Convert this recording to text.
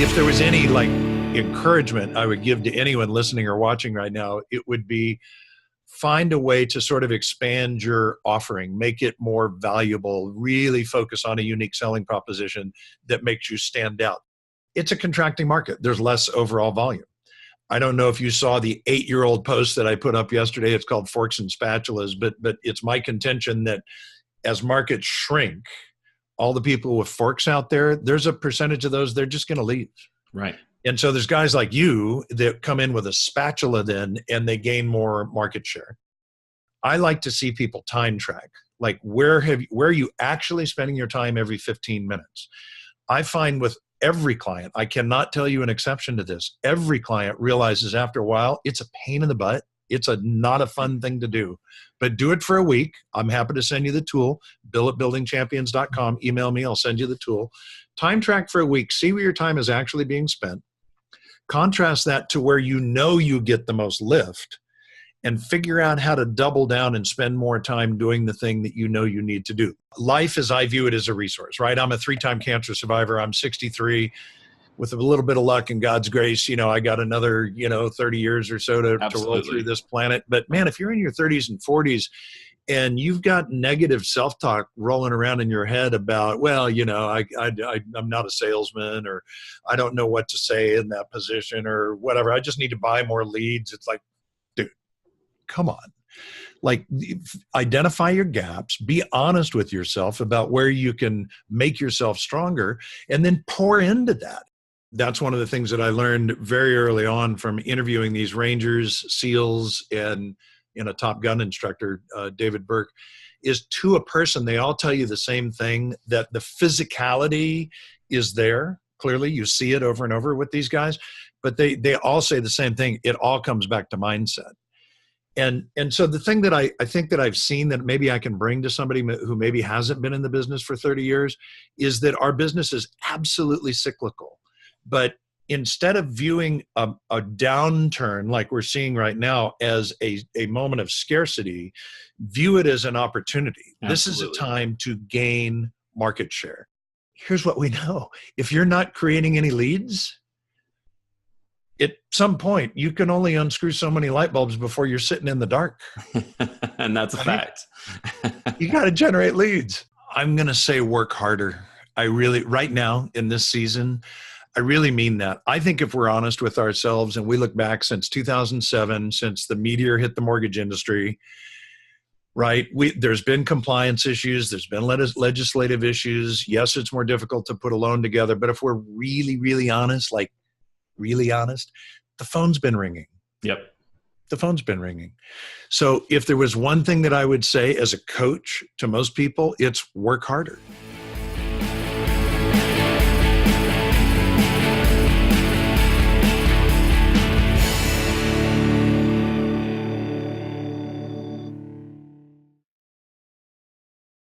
If there was any like encouragement I would give to anyone listening or watching right now, it would be find a way to sort of expand your offering, make it more valuable, really focus on a unique selling proposition that makes you stand out. It's a contracting market. There's less overall volume. I don't know if you saw the 8-year-old post that I put up yesterday. It's called Forks and Spatulas, but it's my contention that as markets shrink, all the people with forks out there, there's a percentage of those, they're just going to leave. Right. And so there's guys like you that come in with a spatula then, and they gain more market share. I like to see people time track. Like where are you actually spending your time every 15 minutes? I find with every client, I cannot tell you an exception to this. Every client realizes after a while, it's a pain in the butt. It's not a fun thing to do, but do it for a week. I'm happy to send you the tool, bill@buildingchampions.com. Email me, I'll send you the tool. Time track for a week. See where your time is actually being spent. Contrast that to where you know you get the most lift and figure out how to double down and spend more time doing the thing that you know you need to do. Life, as I view it, is a resource, right? I'm a 3-time cancer survivor. I'm 63. With a little bit of luck and God's grace, I got another, 30 years or so to roll through this planet. But man, if you're in your 30s and 40s and you've got negative self-talk rolling around in your head about, well, I'm not a salesman, or I don't know what to say in that position, or whatever. I just need to buy more leads. It's like, dude, come on. Like, identify your gaps, be honest with yourself about where you can make yourself stronger, and then pour into that. That's one of the things that I learned very early on from interviewing these Rangers, SEALs, and a Top Gun instructor, David Burke, is to a person, they all tell you the same thing, that the physicality is there. Clearly, you see it over and over with these guys, but they all say the same thing. It all comes back to mindset. And so the thing that I think that I've seen that maybe I can bring to somebody who maybe hasn't been in the business for 30 years is that our business is absolutely cyclical. But instead of viewing a downturn like we're seeing right now as a moment of scarcity, view it as an opportunity. Absolutely. This is a time to gain market share. Here's what we know. If you're not creating any leads, at some point, you can only unscrew so many light bulbs before you're sitting in the dark. And that's a fact. You got to generate leads. I'm going to say work harder. Right now in this season, I really mean that. I think if we're honest with ourselves and we look back since 2007, since the meteor hit the mortgage industry, right? There's been compliance issues. There's been legislative issues. Yes, it's more difficult to put a loan together. But if we're really, really honest, the phone's been ringing. Yep. The phone's been ringing. So if there was one thing that I would say as a coach to most people, it's work harder.